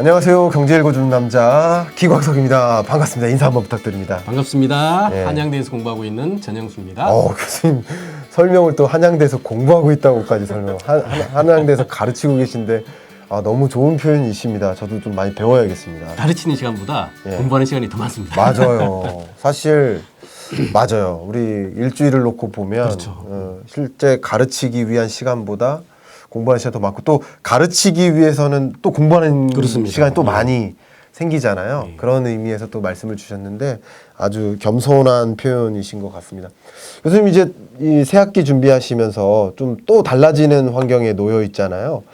안녕하세요. 경제 읽어주는 남자 기광석입니다. 반갑습니다. 인사 한번 부탁드립니다. 반갑습니다. 네. 한양대에서 공부하고 있는 전영수입니다. 교수님 설명을 또 한양대에서 공부하고 있다고까지 설명. 한양대에서 가르치고 계신데 너무 좋은 표현이십니다. 저도 좀 많이 배워야겠습니다. 가르치는 시간보다 공부하는 시간이 더 많습니다. 맞아요. 사실 맞아요. 우리 일주일을 놓고 보면 그렇죠. 실제 가르치기 위한 시간보다 공부하는 시간이 더 많고 또 가르치기 위해서는 또 공부하는 그렇습니다. 시간이 또 많이 생기잖아요. 그런 의미에서 또 말씀을 주셨는데 아주 겸손한 표현이신 것 같습니다. 교수님 이제 이 새학기 준비하시면서 좀 또 달라지는 환경에 놓여 있잖아요.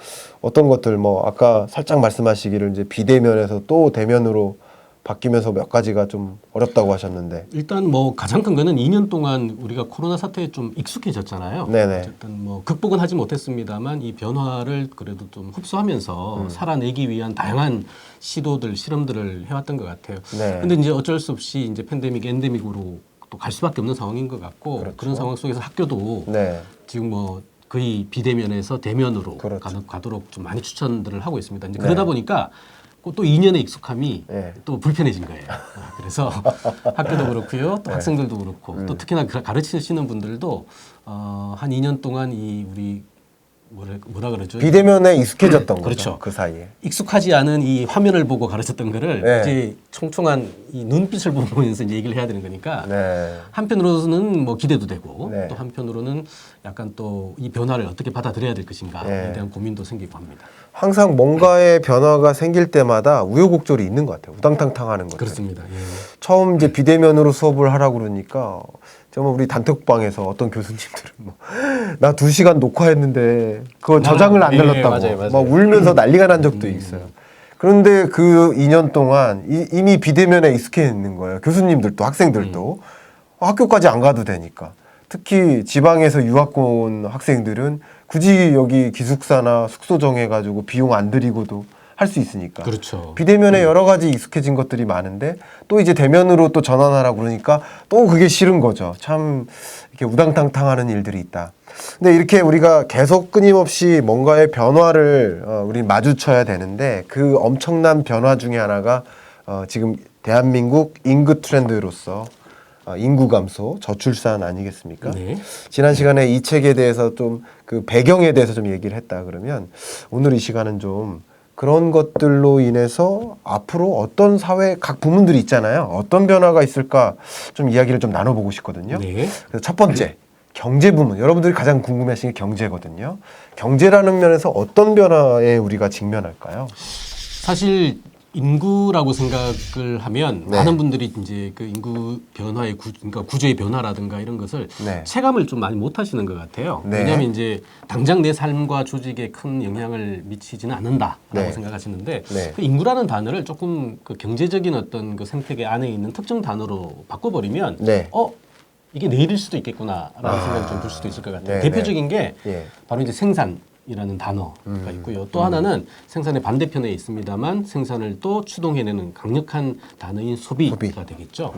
어떤 것들 아까 살짝 말씀하시기를 이제 비대면에서 또 대면으로 바뀌면서 몇 가지가 좀 어렵다고 하셨는데 일단 가장 큰 거는 2년 동안 우리가 코로나 사태에 좀 익숙해졌잖아요. 네네. 어쨌든 극복은 하지 못했습니다만 이 변화를 그래도 좀 흡수하면서 살아내기 위한 다양한 시도들, 실험들을 해왔던 것 같아요. 네. 근데 이제 어쩔 수 없이 이제 팬데믹, 엔데믹으로 또 갈 수밖에 없는 상황인 것 같고 그렇죠. 그런 상황 속에서 학교도 네. 지금 거의 비대면에서 대면으로 그렇죠. 가도록 좀 많이 추천들을 하고 있습니다. 이제 그러다 보니까 또 2년의 익숙함이 또 불편해진 거예요. 그래서 학교도 그렇고요, 또 학생들도 그렇고, 또 특히나 가르치시는 분들도 한 2년 동안 우리 뭐라 그러죠? 비대면에 익숙해졌던 그렇죠. 거죠. 그 사이에. 익숙하지 않은 이 화면을 보고 가르쳤던 거를 이제 총총한 이 눈빛을 보면서 이제 얘기를 해야 되는 거니까 한편으로는 기대도 되고 또 한편으로는 약간 또 이 변화를 어떻게 받아들여야 될 것인가에 대한 고민도 생기고 합니다. 항상 뭔가의 변화가 생길 때마다 우여곡절이 있는 것 같아요. 우당탕탕하는 것들. 그렇습니다. 예. 처음 이제 비대면으로 수업을 하라고 그러니까 정말 우리 단톡방에서 어떤 교수님들은 나 2시간 녹화했는데 그거 저장을 안 눌렀다고 맞아요. 막 울면서 난리가 난 적도 있어요. 그런데 그 2년 동안 이미 비대면에 익숙해 있는 거예요. 교수님들도 학생들도 학교까지 안 가도 되니까. 특히 지방에서 유학 온 학생들은 굳이 여기 기숙사나 숙소 정해가지고 비용 안 들이고도 할 수 있으니까. 그렇죠. 비대면에 여러 가지 익숙해진 것들이 많은데 또 이제 대면으로 또 전환하라고 그러니까 또 그게 싫은 거죠. 참 이렇게 우당탕탕하는 일들이 있다. 근데 이렇게 우리가 계속 끊임없이 뭔가의 변화를 우리 마주쳐야 되는데 그 엄청난 변화 중에 하나가 지금 대한민국 인구 트렌드로서 인구 감소, 저출산 아니겠습니까? 네. 지난 시간에 이 책에 대해서 좀 그 배경에 대해서 좀 얘기를 했다 그러면 오늘 이 시간은 좀 그런 것들로 인해서 앞으로 어떤 사회 각 부문들이 있잖아요. 어떤 변화가 있을까 좀 이야기를 좀 나눠보고 싶거든요. 네. 그래서 첫 번째 경제 부문. 여러분들이 가장 궁금해하시는 게 경제거든요. 경제라는 면에서 어떤 변화에 우리가 직면할까요? 사실 인구라고 생각을 하면 많은 분들이 이제 그 인구 변화의 그러니까 구조의 변화라든가 이런 것을 체감을 좀 많이 못 하시는 것 같아요. 왜냐하면 이제 당장 내 삶과 조직에 큰 영향을 미치지는 않는다라고 생각하시는데 그 인구라는 단어를 조금 그 경제적인 어떤 그 생태계 안에 있는 특정 단어로 바꿔버리면 이게 내일일 수도 있겠구나라는 생각이 좀 들 수도 있을 것 같아요. 대표적인 게 바로 이제 생산이라는 단어가 있고요. 또 하나는 생산의 반대편에 있습니다만 생산을 또 추동해내는 강력한 단어인 소비가 되겠죠.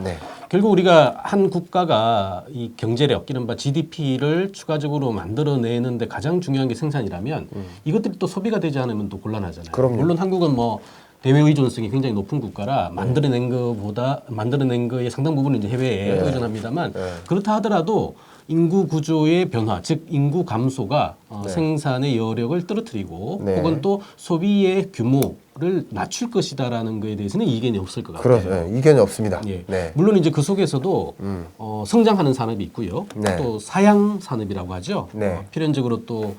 결국 우리가 한 국가가 이 경제력, 이른바 GDP를 추가적으로 만들어내는데 가장 중요한 게 생산이라면 이것들이 또 소비가 되지 않으면 또 곤란하잖아요. 그럼요. 물론 한국은 대외 의존성이 굉장히 높은 국가라 만들어낸 거의 상당 부분은 이제 해외에 의존합니다만 그렇다 하더라도 인구 구조의 변화, 즉 인구 감소가 생산의 여력을 떨어뜨리고 혹은 또 소비의 규모를 낮출 것이다라는 거에 대해서는 이견이 없을 것 같아요. 그렇죠. 이견이 없습니다. 물론 이제 그 속에서도 성장하는 산업이 있고요. 또 사양 산업이라고 하죠. 필연적으로 또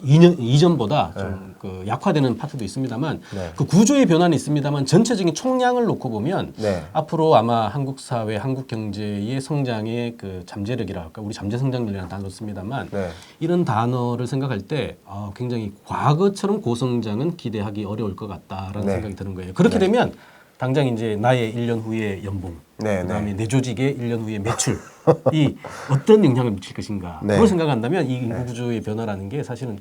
이전보다 좀 그 약화되는 파트도 있습니다만 그 구조의 변화는 있습니다만 전체적인 총량을 놓고 보면 앞으로 아마 한국 사회, 한국 경제의 성장의 그 잠재력이라 할까, 우리 잠재 성장률이라는 단어를 씁니다만 이런 단어를 생각할 때 굉장히 과거처럼 고성장은 기대하기 어려울 것 같다라는 생각이 드는 거예요. 그렇게 되면 당장 이제 나의 1년 후의 연봉, 그다음에 내 조직의 1년 후의 매출이 어떤 영향을 미칠 것인가 그걸 생각한다면 이 인구 구조의 변화라는 게 사실은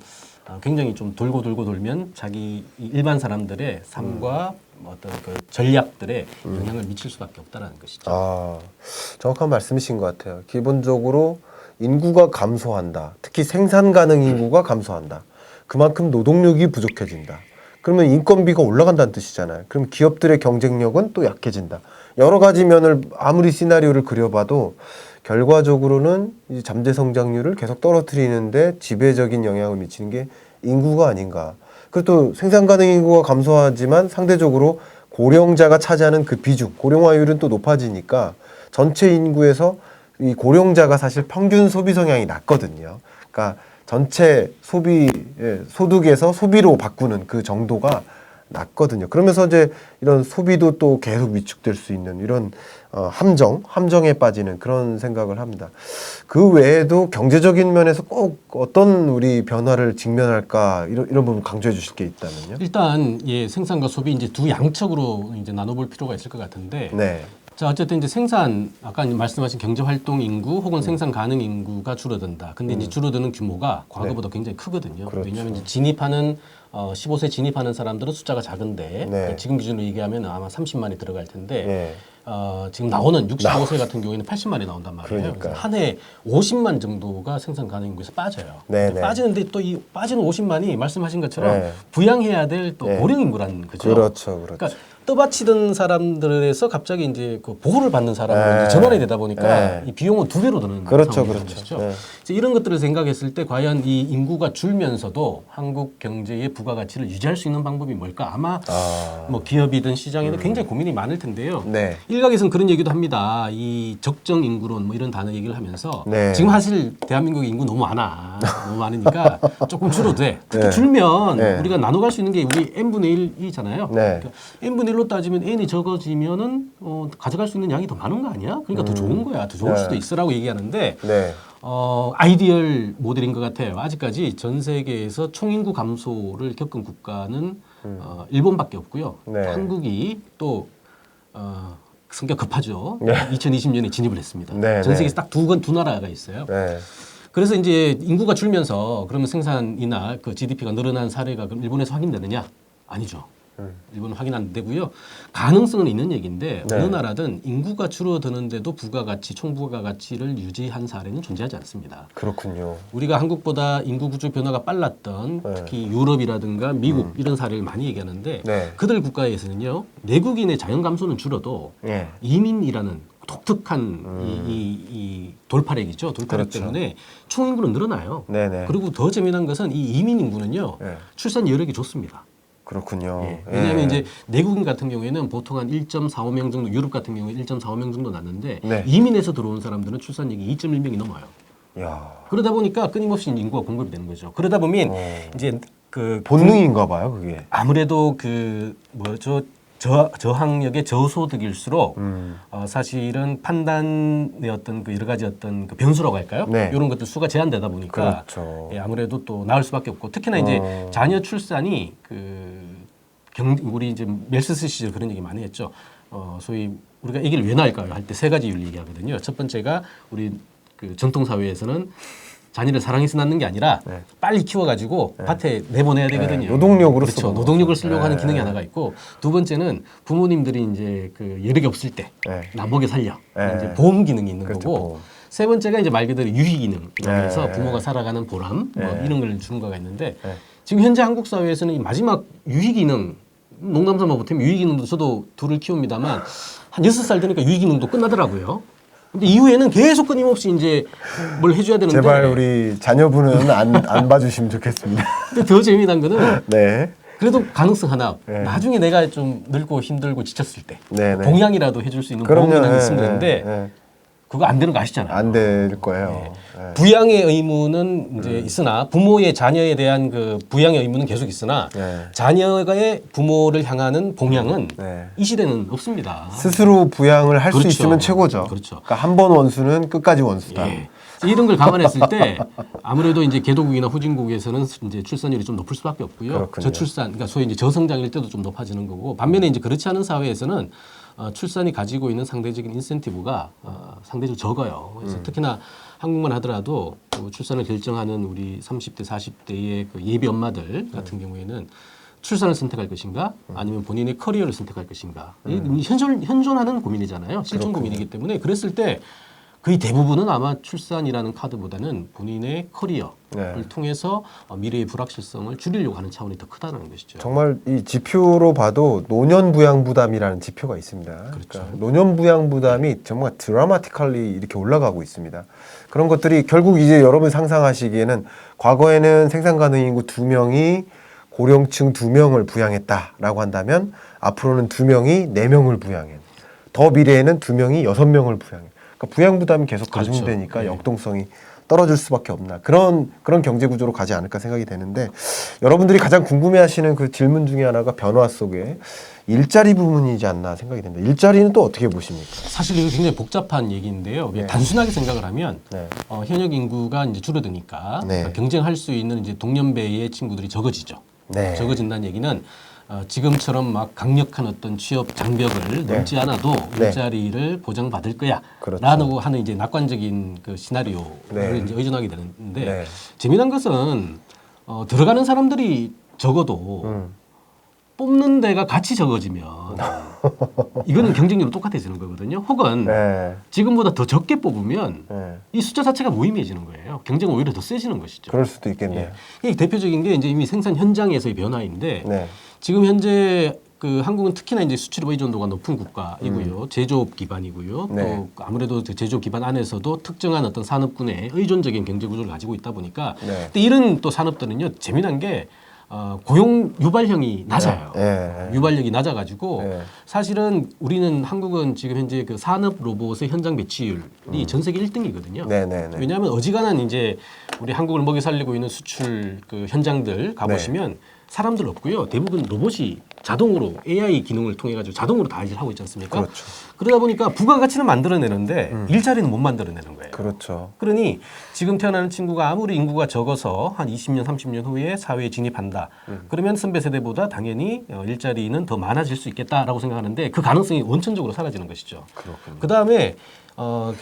굉장히 좀 돌고 돌면 자기 일반 사람들의 삶과 어떤 그 전략들에 영향을 미칠 수밖에 없다라는 것이죠. 정확한 말씀이신 것 같아요. 기본적으로 인구가 감소한다. 특히 생산 가능 인구가 감소한다. 그만큼 노동력이 부족해진다. 그러면 인건비가 올라간다는 뜻이잖아요. 그럼 기업들의 경쟁력은 또 약해진다. 여러 가지 면을 아무리 시나리오를 그려봐도 결과적으로는 이 잠재 성장률을 계속 떨어뜨리는데 지배적인 영향을 미치는 게 인구가 아닌가. 그리고 또 생산 가능 인구가 감소하지만 상대적으로 고령자가 차지하는 그 비중, 고령화율은 또 높아지니까 전체 인구에서 이 고령자가 사실 평균 소비 성향이 낮거든요. 그러니까 전체 소득에서 소비로 바꾸는 그 정도가 낮거든요. 그러면서 이제 이런 소비도 또 계속 위축될 수 있는 이런 함정에 빠지는 그런 생각을 합니다. 그 외에도 경제적인 면에서 꼭 어떤 우리 변화를 직면할까 이런 부분 강조해 주실 게 있다면요. 일단 예, 생산과 소비 이제 두 양측으로 이제 나눠볼 필요가 있을 것 같은데. 네. 자, 어쨌든 이제 생산, 아까 말씀하신 경제활동 인구 혹은 생산 가능 인구가 줄어든다. 근데 이제 줄어드는 규모가 과거보다 굉장히 크거든요. 그렇죠. 왜냐하면 이제 진입하는 15세 진입하는 사람들은 숫자가 작은데 네. 지금 기준으로 얘기하면 아마 30만이 들어갈 텐데 네. 지금 나오는 65세 같은 경우에는 80만이 나온단 말이에요. 그러니까요. 한 해 50만 정도가 생산 가능 인구에서 빠져요. 네, 네. 빠지는데 또 이 빠지는 50만이 말씀하신 것처럼 네. 부양해야 될 또 네. 고령 인구라는 거죠. 그렇죠. 그러니까 떠받치던 사람들에서 갑자기 이제 그 보호를 받는 사람으로 네. 이제 전환이 되다 보니까 네. 이 비용은 2배로 드는 그렇죠, 상황이 그렇죠. 것이죠. 네. 그래서 이런 것들을 생각했을 때 과연 이 인구가 줄면서도 한국 경제의 부가가치를 유지할 수 있는 방법이 뭘까? 아마 뭐 기업이든 시장이든 굉장히 고민이 많을 텐데요. 네. 일각에서는 그런 얘기도 합니다. 이 적정 인구론 뭐 이런 단어 얘기를 하면서 네. 지금 사실 대한민국의 인구 너무 많아. 너무 많으니까 조금 줄어도 돼. 특히 네. 줄면 네. 우리가 나눠갈 수 있는 게 우리 n분의 1이잖아요. 네. 그러니까 n분의 1로 따지면 n이 적어지면은 가져갈 수 있는 양이 더 많은 거 아니야? 그러니까 더 좋은 거야. 더 좋을 네. 수도 있어라고 얘기하는데 네. 아이디얼 모델인 것 같아요. 아직까지 전 세계에서 총인구 감소를 겪은 국가는 일본밖에 없고요. 네. 한국이 또 성격 급하죠. 네. 2020년에 진입을 했습니다. 네, 전 네. 세계에서 딱 두 나라가 있어요. 네. 그래서 이제 인구가 줄면서 그러면 생산이나 그 GDP가 늘어난 사례가 그럼 일본에서 확인되느냐? 아니죠. 일본은 확인 안 되고요. 가능성은 있는 얘기인데 네. 어느 나라든 인구가 줄어드는데도 부가가치, 총부가가치를 유지한 사례는 존재하지 않습니다. 그렇군요. 우리가 한국보다 인구 구조 변화가 빨랐던 네. 특히 유럽이라든가 미국 이런 사례를 많이 얘기하는데 네. 그들 국가에서는요. 내국인의 자연 감소는 줄어도 네. 이민이라는 독특한 이 돌파력이죠. 돌파력 그렇죠. 때문에 총인구는 늘어나요. 네네. 그리고 더 재미난 것은 이 이민 인구는요. 네. 출산 여력이 좋습니다. 그렇군요. 예. 왜냐하면 이제 내국인 같은 경우에는 보통 한 1.45명 정도, 유럽 같은 경우에 1.45명 정도 낳는데 네. 이민에서 들어온 사람들은 출산력이 2.1명이 넘어요. 야. 그러다 보니까 끊임없이 인구가 공급이 되는 거죠. 그러다 보면 이제 그 본능인가 봐요, 그게. 아무래도 그 뭐죠 저항력의 저소득일수록 사실은 판단의 어떤 그 여러 가지 어떤 그 변수라고 할까요? 네. 이런 것들 수가 제한되다 보니까 그렇죠. 예, 아무래도 또 나을 수밖에 없고 특히나 이제 자녀 출산이 우리 이제 멜스스 시절 그런 얘기 많이 했죠. 소위 우리가 아기를 왜 낳을까요? 할 때 세 가지 이유를 얘기하거든요. 첫 번째가 우리 그 전통 사회에서는 자녀를 사랑해서 낳는 게 아니라 네. 빨리 키워가지고 밭에 내보내야 되거든요. 노동력으로 그렇죠. 쓰는 노동력을 거죠. 쓰려고 하는 네. 기능이 하나가 있고 두 번째는 부모님들이 이제 그 여력이 없을 때 네. 나 먹여 살려 네. 이제 보험 기능이 있는 그렇죠, 거고 보험. 세 번째가 이제 말 그대로 유희 기능이라고 해서 네. 부모가 살아가는 보람 뭐 네. 이런 걸 주는 거가 있는데 네. 지금 현재 한국 사회에서는 이 마지막 유희 기능 농담 삼아 보태면 유희 기능도 저도 둘을 키웁니다만 한 6살 되니까 유희 기능도 끝나더라고요. 근데 이후에는 계속 끊임없이 이제 뭘 해줘야 되는데 제발 우리 자녀분은 안 봐주시면 좋겠습니다. 근데 더 재미난 거는 네. 그래도 가능성 하나. 네. 나중에 내가 좀 늙고 힘들고 지쳤을 때 네, 네. 봉양이라도 해줄 수 있는 그럼요. 보험이라는 게 네, 있으면 되는데 네. 그거 안 되는 거 아시잖아요. 안 될 거예요. 네. 부양의 의무는 이제 있으나 부모의 자녀에 대한 그 부양의 의무는 계속 있으나 네. 자녀의 부모를 향하는 봉양은 네. 이 시대는 없습니다. 스스로 부양을 할 수 그렇죠. 있으면 최고죠. 그렇죠. 그러니까 한 번 원수는 끝까지 원수다. 예. 이런 걸 감안했을 때 아무래도 이제 개도국이나 후진국에서는 이제 출산율이 좀 높을 수밖에 없고요. 그렇군요. 저출산, 그러니까 소위 이제 저성장일 때도 좀 높아지는 거고 반면에 이제 그렇지 않은 사회에서는 출산이 가지고 있는 상대적인 인센티브가 상대적으로 적어요. 그래서 특히나 한국만 하더라도 그 출산을 결정하는 우리 30대, 40대의 그 예비 엄마들 같은 경우에는 출산을 선택할 것인가 아니면 본인의 커리어를 선택할 것인가 이 현존하는 고민이잖아요. 실존 고민이기 때문에 그랬을 때 거의 대부분은 아마 출산이라는 카드보다는 본인의 커리어를 네. 통해서 미래의 불확실성을 줄이려고 하는 차원이 더 크다는 것이죠. 정말 이 지표로 봐도 노년 부양 부담이라는 지표가 있습니다. 그렇죠. 그러니까 노년 부양 부담이 정말 드라마티컬리 이렇게 올라가고 있습니다. 그런 것들이 결국 이제 여러분 상상하시기에는 과거에는 생산 가능 인구 2명이 고령층 2명을 부양했다라고 한다면 앞으로는 2명이 4명을 부양해. 더 미래에는 2명이 6명을 부양해. 그러니까 부양 부담이 계속 그렇죠. 가중되니까 네. 역동성이 떨어질 수밖에 없나. 그런 경제 구조로 가지 않을까 생각이 되는데 여러분들이 가장 궁금해하시는 그 질문 중에 하나가 변화 속에 일자리 부분이지 않나 생각이 됩니다. 일자리는 또 어떻게 보십니까? 사실 이거 굉장히 복잡한 얘기인데요. 네. 단순하게 생각을 하면 네. 현역 인구가 이제 줄어드니까 네. 경쟁할 수 있는 이제 동년배의 친구들이 적어지죠. 네. 적어진다는 얘기는 지금처럼 막 강력한 어떤 취업 장벽을 넘지 않아도 네. 일자리를 보장받을 거야. 그렇죠. 라고 하는 이제 낙관적인 그 시나리오를 네. 이제 의존하게 되는데 네. 재미난 것은 들어가는 사람들이 적어도 뽑는 데가 같이 적어지면 이거는 경쟁률은 똑같아지는 거거든요. 혹은 네. 지금보다 더 적게 뽑으면 네. 이 숫자 자체가 무의미해지는 거예요. 경쟁은 오히려 더 세지는 것이죠. 그럴 수도 있겠네요. 이 대표적인 게 이제 이미 생산 현장에서의 변화인데 네. 지금 현재 그 한국은 특히나 이제 수출 의존도가 높은 국가이고요, 제조업 기반이고요. 네. 또 아무래도 그 제조업 기반 안에서도 특정한 어떤 산업군의 의존적인 경제 구조를 가지고 있다 보니까, 네. 근데 이런 또 산업들은요 재미난 게 고용 유발형이 낮아요. 네. 유발력이 낮아가지고 네. 사실은 우리는 한국은 지금 현재 그 산업 로봇의 현장 배치율이 전 세계 1등이거든요. 네, 네, 네. 왜냐하면 어지간한 이제 우리 한국을 먹여 살리고 있는 수출 그 현장들 가보시면 사람들 없고요. 대부분 로봇이 자동으로 AI 기능을 통해 가지고 자동으로 다 일을 하고 있지 않습니까? 그렇죠. 그러다 보니까 부가가치는 만들어내는데 일자리는 못 만들어내는 거예요. 그렇죠. 그러니 지금 태어나는 친구가 아무리 인구가 적어서 한 20년, 30년 후에 사회에 진입한다. 그러면 선배 세대보다 당연히 일자리는 더 많아질 수 있겠다라고 생각하는데 그 가능성이 원천적으로 사라지는 것이죠. 그렇군요. 그 다음에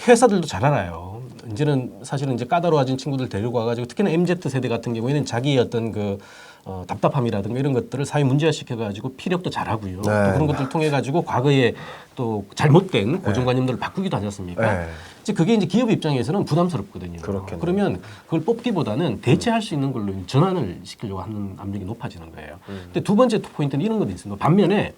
회사들도 잘 알아요. 이제는 사실은 이제 까다로워진 친구들 데리고 와가지고 특히나 MZ 세대 같은 경우에는 자기의 어떤 그 답답함이라든가 이런 것들을 사회 문제화 시켜가지고 피력도 잘하고요. 또 그런 것들을 통해 가지고 과거에 또 잘못된 고정관념들을 바꾸기도 하지 않습니까? 네. 이제 그게 이제 기업 입장에서는 부담스럽거든요. 그렇겠네요. 그러면 그걸 뽑기보다는 대체할 수 있는 걸로 전환을 시키려고 하는 압력이 높아지는 거예요. 근데 두 번째 포인트는 이런 것도 있습니다. 반면에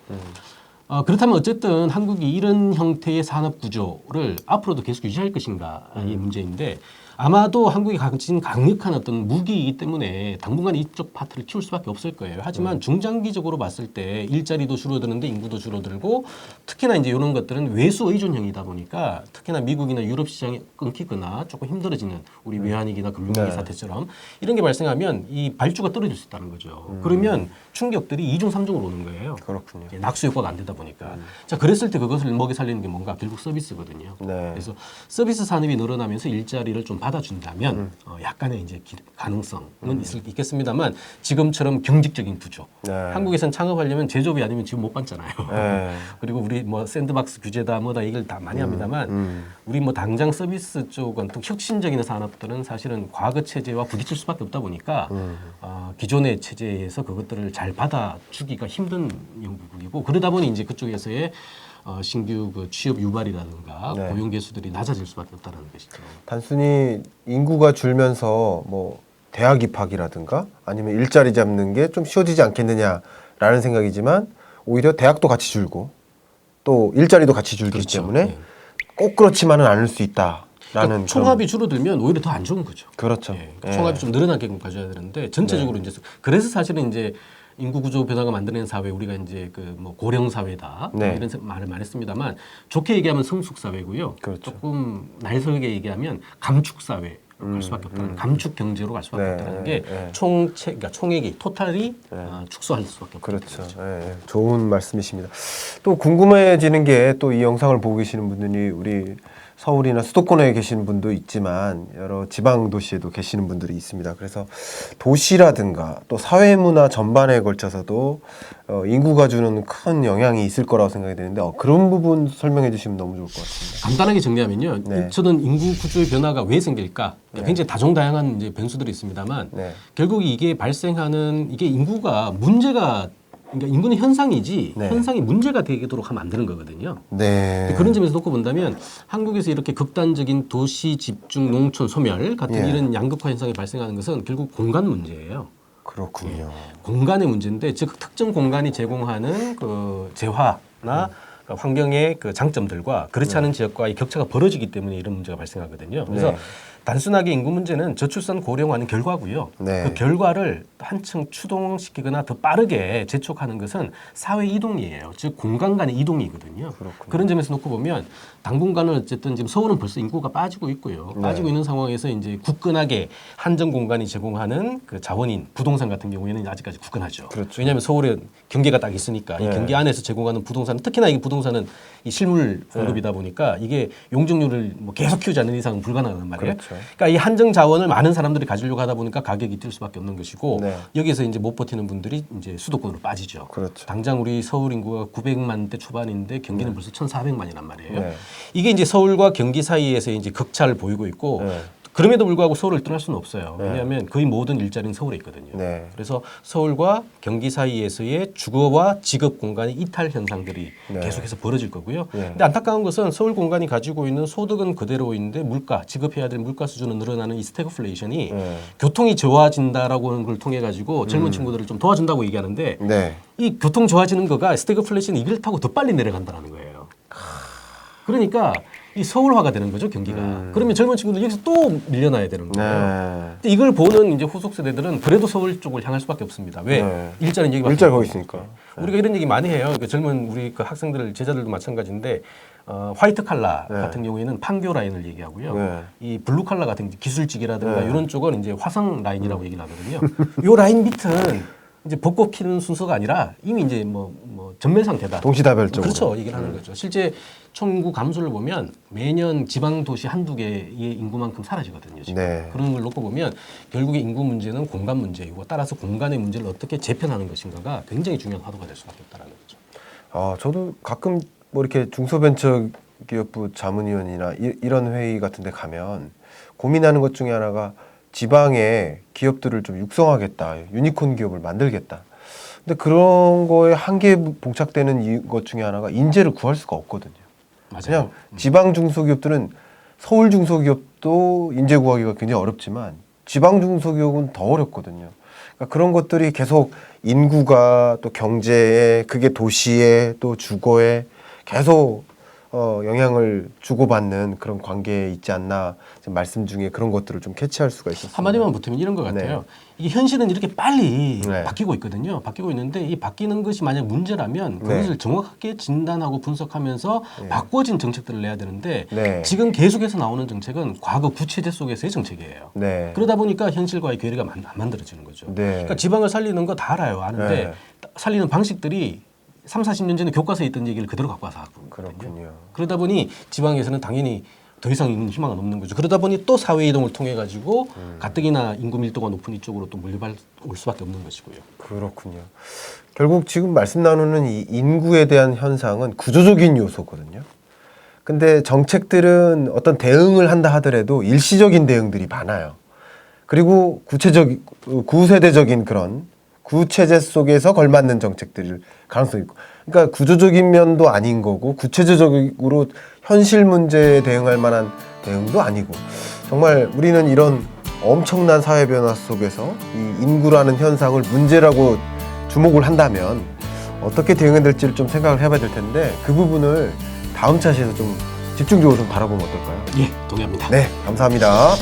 그렇다면 어쨌든 한국이 이런 형태의 산업 구조를 앞으로도 계속 유지할 것인가의 문제인데 아마도 한국이 가진 강력한 어떤 무기이기 때문에 당분간 이쪽 파트를 키울 수밖에 없을 거예요. 하지만 중장기적으로 봤을 때 일자리도 줄어드는데 인구도 줄어들고 특히나 이제 이런 것들은 외수 의존형이다 보니까 특히나 미국이나 유럽 시장이 끊기거나 조금 힘들어지는 우리 외환위기나 금융위기 사태처럼 이런 게 발생하면 이 발주가 떨어질 수 있다는 거죠. 그러면 충격들이 2중, 3중으로 오는 거예요. 그렇군요. 낙수 효과가 안 되다 보니까. 자, 그랬을 때 그것을 먹여 살리는 게 뭔가 결국 서비스거든요. 네. 그래서 서비스 산업이 늘어나면서 일자리를 좀 받아준다면 약간의 이제 가능성은 있겠습니다만 지금처럼 경직적인 구조. 네. 한국에서는 창업하려면 제조업이 아니면 지금 못 받잖아요. 네. 그리고 우리 뭐 샌드박스 규제다 뭐다 이걸 다 많이 합니다만 우리 뭐 당장 서비스 쪽은 또 혁신적인 산업들은 사실은 과거 체제와 부딪힐 수밖에 없다 보니까 기존의 체제에서 그것들을 잘 받아주기가 힘든 영국이고 그러다 보니 이제 그쪽에서의 신규 그 취업 유발이라든가 네. 고용 개수들이 낮아질 수밖에 없다는 것이죠. 단순히 인구가 줄면서 뭐 대학 입학이라든가 아니면 일자리 잡는 게 좀 쉬워지지 않겠느냐라는 생각이지만 오히려 대학도 같이 줄고 또 일자리도 같이 줄기 그렇죠. 때문에 네. 꼭 그렇지만은 않을 수 있다라는 그러니까 총합이 줄어들면 오히려 더 안 좋은 거죠. 그렇죠. 예, 총합이 좀 늘어나게끔 가져야 되는데 전체적으로 이제 그래서 사실은 이제 인구 구조 변화가 만드는 사회 우리가 이제 그 뭐 고령 사회다 네. 이런 말을 많이 했습니다만 좋게 얘기하면 성숙 사회고요. 그렇죠. 조금 날설게 얘기하면 감축 사회. 갈 수밖에 없다는 감축 경제로 갈 수밖에 네, 없다는 네, 게 네. 그러니까 총액이 토탈이 축소할 수밖에 없다. 그렇죠. 예, 좋은 말씀이십니다. 또 궁금해지는 게 또 이 영상을 보고 계시는 분들이 우리 서울이나 수도권에 계시는 분도 있지만 여러 지방 도시에도 계시는 분들이 있습니다. 그래서 도시라든가 또 사회문화 전반에 걸쳐서도 인구가 주는 큰 영향이 있을 거라고 생각이 되는데 그런 부분 설명해 주시면 너무 좋을 것 같습니다. 간단하게 정리하면요. 네. 저는 인구 구조의 변화가 왜 생길까? 굉장히 다종다양한 이제 변수들이 있습니다만 네. 결국 이게 발생하는 이게 인구가 문제가 그러니까 인구는 현상이지 네. 현상이 문제가 되도록 하면 안 되는 거거든요. 네. 그런 점에서 놓고 본다면 한국에서 이렇게 극단적인 도시 집중, 농촌 소멸 같은 예. 이런 양극화 현상이 발생하는 것은 결국 공간 문제예요. 그렇군요. 공간의 문제인데 즉 특정 공간이 제공하는 그 재화나 환경의 그 장점들과 그렇지 않은 지역과의 격차가 벌어지기 때문에 이런 문제가 발생하거든요. 그래서 네. 단순하게 인구 문제는 저출산 고령화는 결과고요. 네. 그 결과를 한층 추동시키거나 더 빠르게 재촉하는 것은 사회 이동이에요. 즉 공간 간의 이동이거든요. 그런 점에서 놓고 보면 당분간은 어쨌든 지금 서울은 벌써 인구가 빠지고 있고요. 네. 빠지고 있는 상황에서 이제 굳건하게 한정 공간이 제공하는 그 자원인 부동산 같은 경우에는 아직까지 굳건하죠. 그렇죠. 왜냐하면 서울에 경계가 딱 있으니까 이 네. 경계 안에서 제공하는 부동산, 특히나 이 부동산은 이 실물 공급이다 보니까 이게 용적률을 뭐 계속 키우지 않는 이상은 불가능하단 말이에요. 그렇죠. 그러니까 이 한정 자원을 많은 사람들이 가지려고 하다 보니까 가격이 뛸 수밖에 없는 것이고 네. 여기서 이제 못 버티는 분들이 이제 수도권으로 빠지죠. 그렇죠. 당장 우리 서울 인구가 900만대 초반인데 경기는 벌써 1,400만이란 말이에요. 네. 이게 이제 서울과 경기 사이에서 이제 격차를 보이고 있고 네. 그럼에도 불구하고 서울을 떠날 수는 없어요. 네. 왜냐하면 거의 모든 일자리는 서울에 있거든요. 네. 그래서 서울과 경기 사이에서의 주거와 직업 공간의 이탈 현상들이 네. 계속해서 벌어질 거고요. 네. 근데 안타까운 것은 서울 공간이 가지고 있는 소득은 그대로인데 물가, 지급해야 될 물가 수준은 늘어나는 이 스태그플레이션이 네. 교통이 좋아진다라고 하는 걸 통해 가지고 젊은 친구들을 좀 도와준다고 얘기하는데 네. 이 교통 좋아지는 거가 스태그플레이션이 이걸 타고 더 빨리 내려간다는 거예요. 그러니까 이 서울화가 되는 거죠, 경기가. 그러면 젊은 친구들 여기서 또 밀려나야 되는 거예요. 네. 근데 이걸 보는 이제 후속 세대들은 그래도 서울 쪽을 향할 수밖에 없습니다. 왜? 네. 일자리는 여기밖에 일자리 없고. 거기 있으니까. 우리가 이런 얘기 많이 해요. 그 젊은 우리 그 학생들, 제자들도 마찬가지인데 화이트 칼라 네. 같은 경우에는 판교 라인을 얘기하고요. 네. 이 블루 칼라 같은 기술직이라든가 네. 이런 쪽은 이제 화성 라인이라고 얘기를 하거든요. 요 라인 밑은 이제 벚꽃 피는 순서가 아니라 이미 이제 뭐 전멸 상태다. 동시다발적으로. 그렇죠. 얘기를 하는 거죠. 실제 총인구 감소를 보면 매년 지방 도시 한두 개의 인구만큼 사라지거든요. 지금. 네. 그런 걸 놓고 보면 결국에 인구 문제는 공간 문제이고 따라서 공간의 문제를 어떻게 재편하는 것인가가 굉장히 중요한 화두가 될 수밖에 없다는 거죠. 저도 가끔 뭐 이렇게 중소벤처기업부 자문위원이나 이런 회의 같은 데 가면 고민하는 것 중에 하나가 지방에 기업들을 좀 육성하겠다. 유니콘 기업을 만들겠다. 근데 그런 거에 한계에 봉착되는 것 중에 하나가 인재를 구할 수가 없거든요. 맞아요. 그냥 지방 중소기업들은 서울 중소기업도 인재 구하기가 굉장히 어렵지만 지방 중소기업은 더 어렵거든요. 그러니까 그런 것들이 계속 인구가 또 경제에 그게 도시에 또 주거에 계속 영향을 주고받는 그런 관계에 있지 않나 지금 말씀 중에 그런 것들을 좀 캐치할 수가 있었습니다. 한마디만 붙으면 이런 것 같아요. 이게 현실은 이렇게 빨리 네. 바뀌고 있거든요. 바뀌고 있는데 이 바뀌는 것이 만약 문제라면 네. 그것을 정확하게 진단하고 분석하면서 바꿔진 정책들을 내야 되는데 네. 지금 계속해서 나오는 정책은 과거 구체제 속에서의 정책이에요. 네. 그러다 보니까 현실과의 괴리가 안 만들어지는 거죠. 네. 그러니까 지방을 살리는 거 다 알아요. 아는데 네. 살리는 방식들이 3, 40년 전에 교과서에 있던 얘기를 그대로 갖고 와서 하고 있거든요. 그렇군요. 그러다 보니 지방에서는 당연히 더 이상 있는 희망은 없는 거죠. 그러다 보니 또 사회 이동을 통해 가지고 가뜩이나 인구 밀도가 높은 이쪽으로 또 몰려올 수밖에 없는 것이고요. 그렇군요. 결국 지금 말씀 나누는 이 인구에 대한 현상은 구조적인 요소거든요. 근데 정책들은 어떤 대응을 한다 하더라도 일시적인 대응들이 많아요. 그리고 구세대적인 그런 구체제 속에서 걸맞는 정책들일 가능성이 있고. 그러니까 구조적인 면도 아닌 거고 구체적으로 현실 문제에 대응할 만한 대응도 아니고 정말 우리는 이런 엄청난 사회 변화 속에서 이 인구라는 현상을 문제라고 주목을 한다면 어떻게 대응해야 될지를 좀 생각을 해봐야 될 텐데 그 부분을 다음 차시에서 좀 집중적으로 좀 바라보면 어떨까요? 예, 동의합니다. 네, 감사합니다.